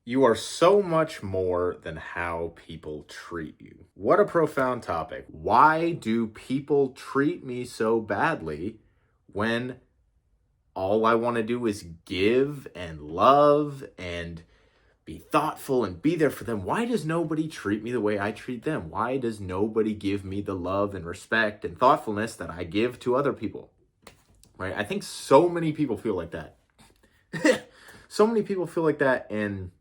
You are so much more than how people treat you. What a profound topic. Why do people treat me so badly when all I want to do is give and love and be thoughtful and be there for them? Why does nobody treat me the way I treat them? Why does nobody give me the love and respect and thoughtfulness that I give to other people? Right? I think so many people feel like that. So many people feel like that, and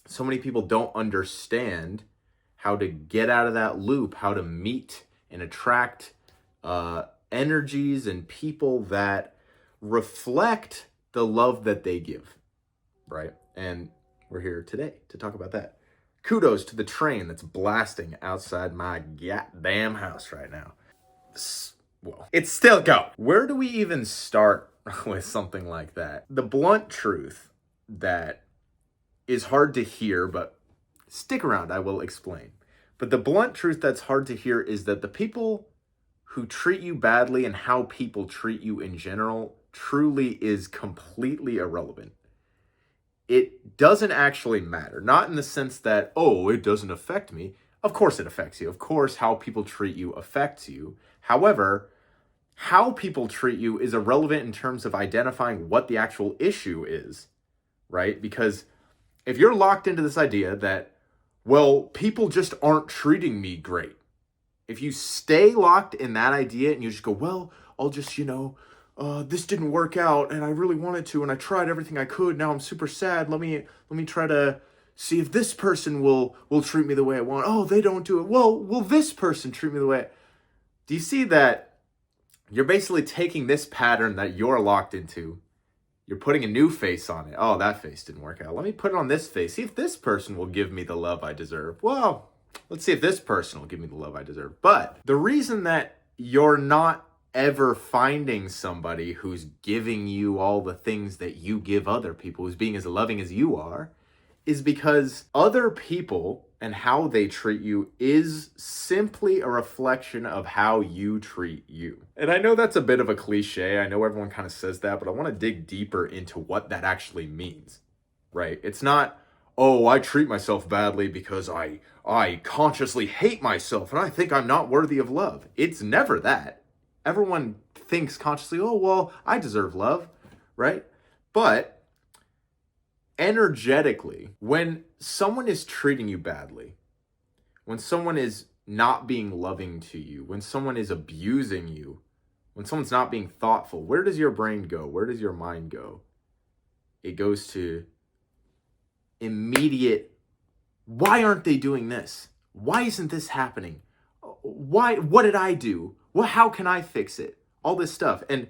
so many people don't understand how to get out of that loop, how to meet and attract energies and people that reflect the love that they give, right? And we're here today to talk about that. Kudos to the train that's blasting outside my goddamn house right now. Well, it's still going. Where do we even start with something like that? The blunt truth that is hard to hear, but stick around, I will explain. But the blunt truth that's hard to hear is that the people who treat you badly and how people treat you in general truly is completely irrelevant. It doesn't actually matter. Not in the sense that, oh, it doesn't affect me. Of course it affects you. Of course how people treat you affects you. However, how people treat you is irrelevant in terms of identifying what the actual issue is, right? Because if you're locked into this idea that, well, people just aren't treating me great, if you stay locked in that idea and you just go, well, I'll just, this didn't work out and I really wanted to and I tried everything I could. Now I'm super sad. Let me try to see if this person will treat me the way I want. Oh, they don't do it. Well, will this person treat me the way? Do you see that you're basically taking this pattern that you're locked into? You're putting a new face on it. Oh, that face didn't work out. Let me put it on this face. See if this person will give me the love I deserve. Well, let's see if this person will give me the love I deserve. But the reason that you're not ever finding somebody who's giving you all the things that you give other people, who's being as loving as you are, is because other people and how they treat you is simply a reflection of how you treat you. And I know that's a bit of a cliche. I know everyone kind of says that, but I want to dig deeper into what that actually means, right? It's not, oh, I treat myself badly because I consciously hate myself and I think I'm not worthy of love. It's never that. Everyone thinks consciously, oh, well, I deserve love, right? But energetically, when someone is treating you badly, when someone is not being loving to you, when someone is abusing you, when someone's not being thoughtful, where does your brain go? Where does your mind go? It goes to immediate, why aren't they doing this? Why isn't this happening? What did I do? Well, how can I fix it? All this stuff. And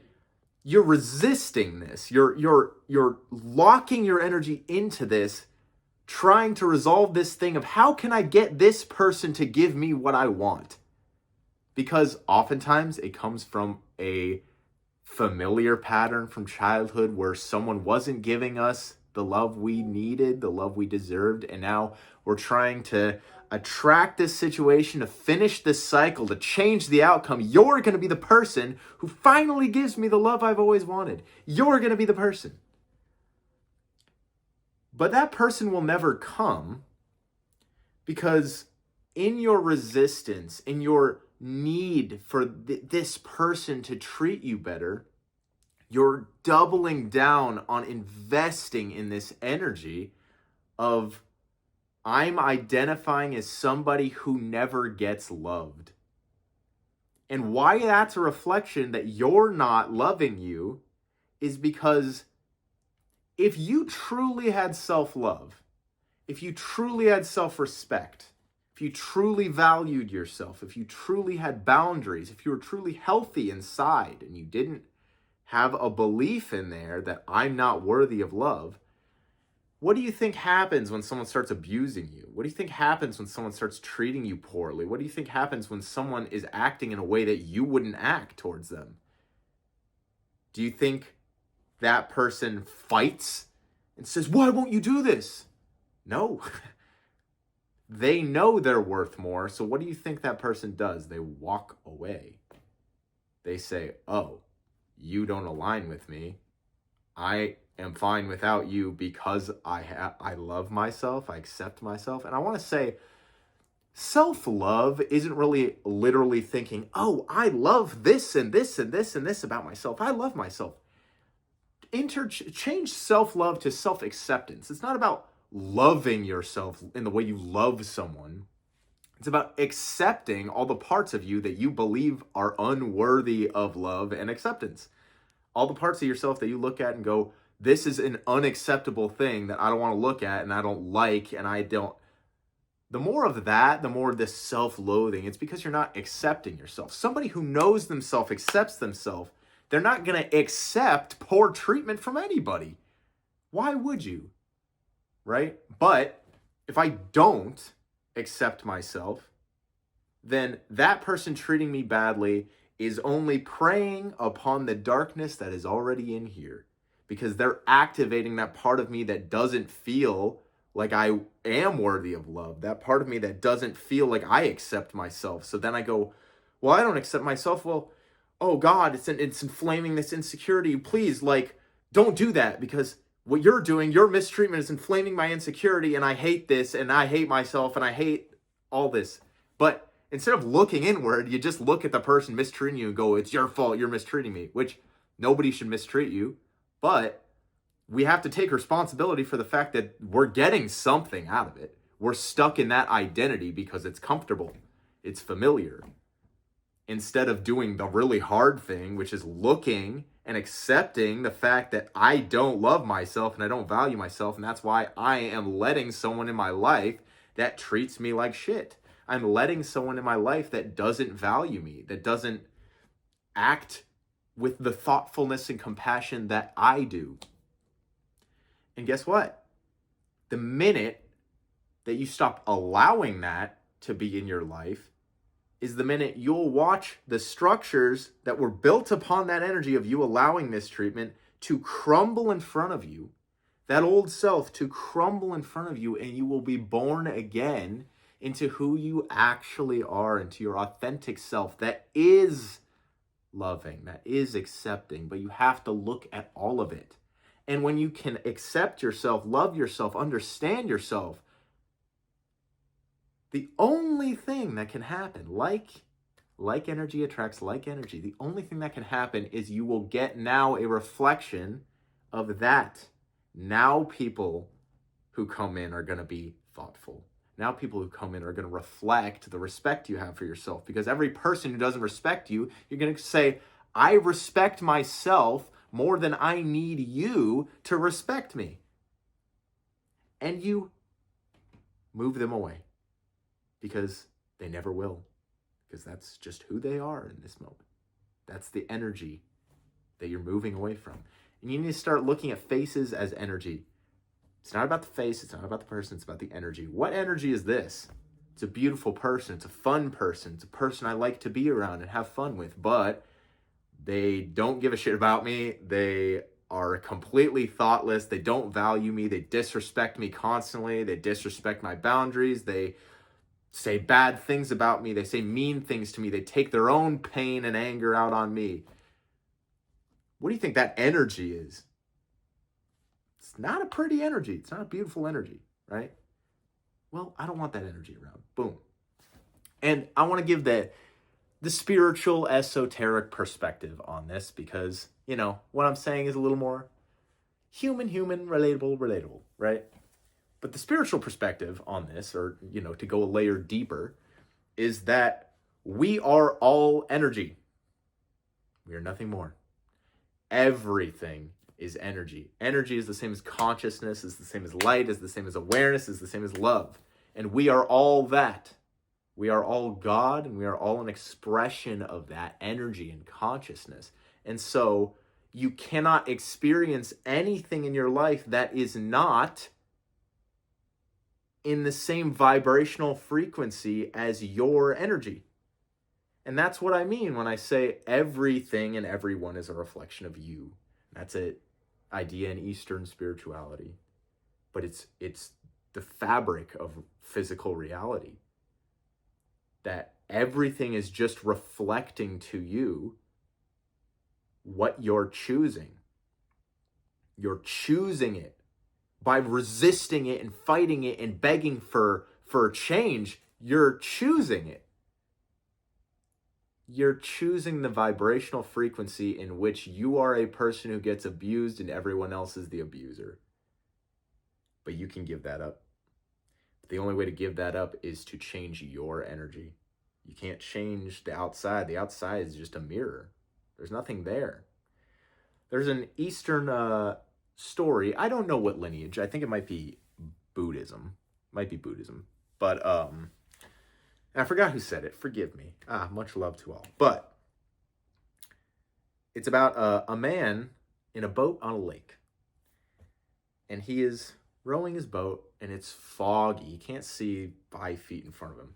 you're resisting this. You're locking your energy into this, trying to resolve this thing of how can I get this person to give me what I want? Because oftentimes it comes from a familiar pattern from childhood where someone wasn't giving us the love we needed, the love we deserved, and now we're trying to attract this situation, to finish this cycle, to change the outcome. You're going to be the person who finally gives me the love I've always wanted. You're going to be the person. But that person will never come because in your resistance, in your need for this person to treat you better, you're doubling down on investing in this energy of I'm identifying as somebody who never gets loved. And why that's a reflection that you're not loving you is because if you truly had self-love, if you truly had self-respect, if you truly valued yourself, if you truly had boundaries, if you were truly healthy inside and you didn't have a belief in there that I'm not worthy of love, what do you think happens when someone starts abusing you? What do you think happens when someone starts treating you poorly? What do you think happens when someone is acting in a way that you wouldn't act towards them? Do you think that person fights and says, why won't you do this? No. They know they're worth more. So what do you think that person does? They walk away. They say, oh, you don't align with me. I am fine without you because I love myself, I accept myself. And I want to say self-love isn't really literally thinking, oh, I love this and this and this and this about myself. I love myself. Change self-love to self-acceptance. It's not about loving yourself in the way you love someone. It's about accepting all the parts of you that you believe are unworthy of love and acceptance. All the parts of yourself that you look at and go, this is an unacceptable thing that I don't want to look at and I don't like and I don't. The more of that, the more of this self-loathing, it's because you're not accepting yourself. Somebody who knows themselves, accepts themselves, they're not going to accept poor treatment from anybody. Why would you? Right? But if I don't accept myself, then that person treating me badly is only preying upon the darkness that is already in here, because they're activating that part of me that doesn't feel like I am worthy of love, that part of me that doesn't feel like I accept myself. So then I go, well, I don't accept myself. Well, oh God, it's inflaming this insecurity. Please, don't do that, because what you're doing, your mistreatment, is inflaming my insecurity, and I hate this, and I hate myself, and I hate all this. But instead of looking inward, you just look at the person mistreating you and go, it's your fault, you're mistreating me, which nobody should mistreat you. But we have to take responsibility for the fact that we're getting something out of it. We're stuck in that identity because it's comfortable, it's familiar. Instead of doing the really hard thing, which is looking and accepting the fact that I don't love myself and I don't value myself, and that's why I am letting someone in my life that treats me like shit. I'm letting someone in my life that doesn't value me, that doesn't act with the thoughtfulness and compassion that I do. And guess what? The minute that you stop allowing that to be in your life is the minute you'll watch the structures that were built upon that energy of you allowing mistreatment to crumble in front of you, that old self to crumble in front of you, and you will be born again into who you actually are, into your authentic self that is loving, that is accepting. But you have to look at all of it. And when you can accept yourself, love yourself, understand yourself, the only thing that can happen, like energy attracts like energy, the only thing that can happen is you will get now a reflection of that. Now people who come in are going to be thoughtful. Now people who come in are going to reflect the respect you have for yourself, because every person who doesn't respect you, you're going to say, I respect myself more than I need you to respect me. And you move them away, because they never will, because that's just who they are in this moment. That's the energy that you're moving away from. And you need to start looking at faces as energy. It's not about the face, it's not about the person, it's about the energy. What energy is this? It's a beautiful person, it's a fun person, it's a person I like to be around and have fun with, but they don't give a shit about me. They are completely thoughtless. They don't value me. They disrespect me constantly. They disrespect my boundaries. They say bad things about me. They say mean things to me. They take their own pain and anger out on me. What do you think that energy is? It's not a pretty energy. It's not a beautiful energy, right? Well, I don't want that energy around. Boom. And I want to give the spiritual, esoteric perspective on this, because, what I'm saying is a little more human, relatable, right? But the spiritual perspective on this, or, to go a layer deeper, is that we are all energy. We are nothing more. Everything is energy. Energy is the same as consciousness, is the same as light, is the same as awareness, is the same as love. And we are all that. We are all God, and we are all an expression of that energy and consciousness. And so you cannot experience anything in your life that is not in the same vibrational frequency as your energy. And that's what I mean when I say everything and everyone is a reflection of you. That's an idea in Eastern spirituality. But it's the fabric of physical reality. That everything is just reflecting to you what you're choosing. You're choosing it. By resisting it and fighting it and begging for change, you're choosing it. You're choosing the vibrational frequency in which you are a person who gets abused and everyone else is the abuser. But you can give that up. The only way to give that up is to change your energy. You can't change the outside. The outside is just a mirror. There's nothing there. There's an Eastern story. I don't know what lineage. I think it might be Buddhism. But I forgot who said it. Forgive me. Much love to all. But it's about a man in a boat on a lake. And he is rowing his boat, and it's foggy. You can't see 5 feet in front of him.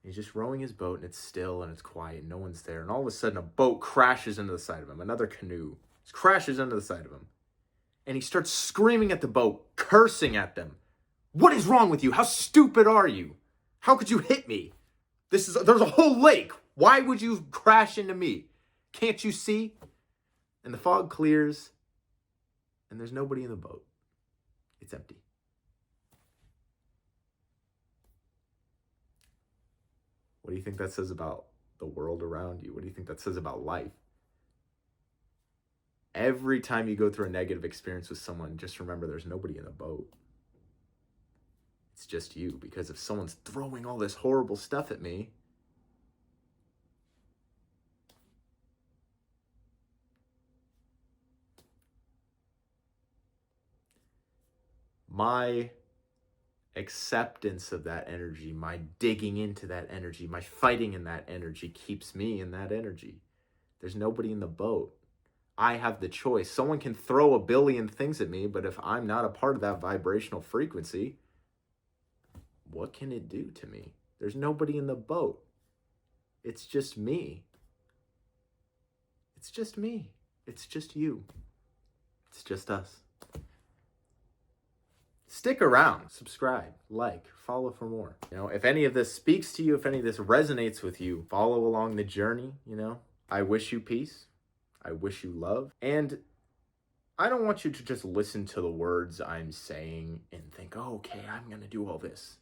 He's just rowing his boat, and it's still, and it's quiet, and no one's there. And all of a sudden, a boat crashes into the side of him. Another canoe crashes into the side of him. And he starts screaming at the boat, cursing at them. What is wrong with you? How stupid are you? How could you hit me? There's a whole lake. Why would you crash into me? Can't you see? And the fog clears, and there's nobody in the boat. It's empty. What do you think that says about the world around you? What do you think that says about life? Every time you go through a negative experience with someone, just remember there's nobody in the boat. It's just you, because if someone's throwing all this horrible stuff at me, my acceptance of that energy, my digging into that energy, my fighting in that energy keeps me in that energy. There's nobody in the boat. I have the choice. Someone can throw a billion things at me, but if I'm not a part of that vibrational frequency, what can it do to me? There's nobody in the boat. It's just me. It's just me. It's just you. It's just us. Stick around, subscribe, like, follow for more. If any of this speaks to you, if any of this resonates with you, follow along the journey, I wish you peace. I wish you love. And I don't want you to just listen to the words I'm saying and think, oh, okay, I'm going to do all this.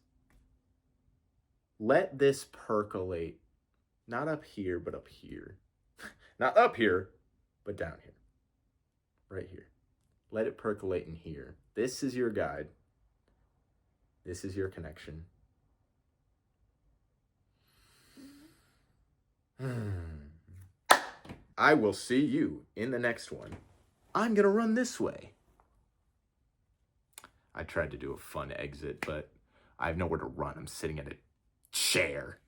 Let this percolate, not up here, but up here. Not up here, but down here. Right here. Let it percolate in here. This is your guide. This is your connection. I will see you in the next one. I'm going to run this way. I tried to do a fun exit, but I have nowhere to run. I'm sitting at a chair.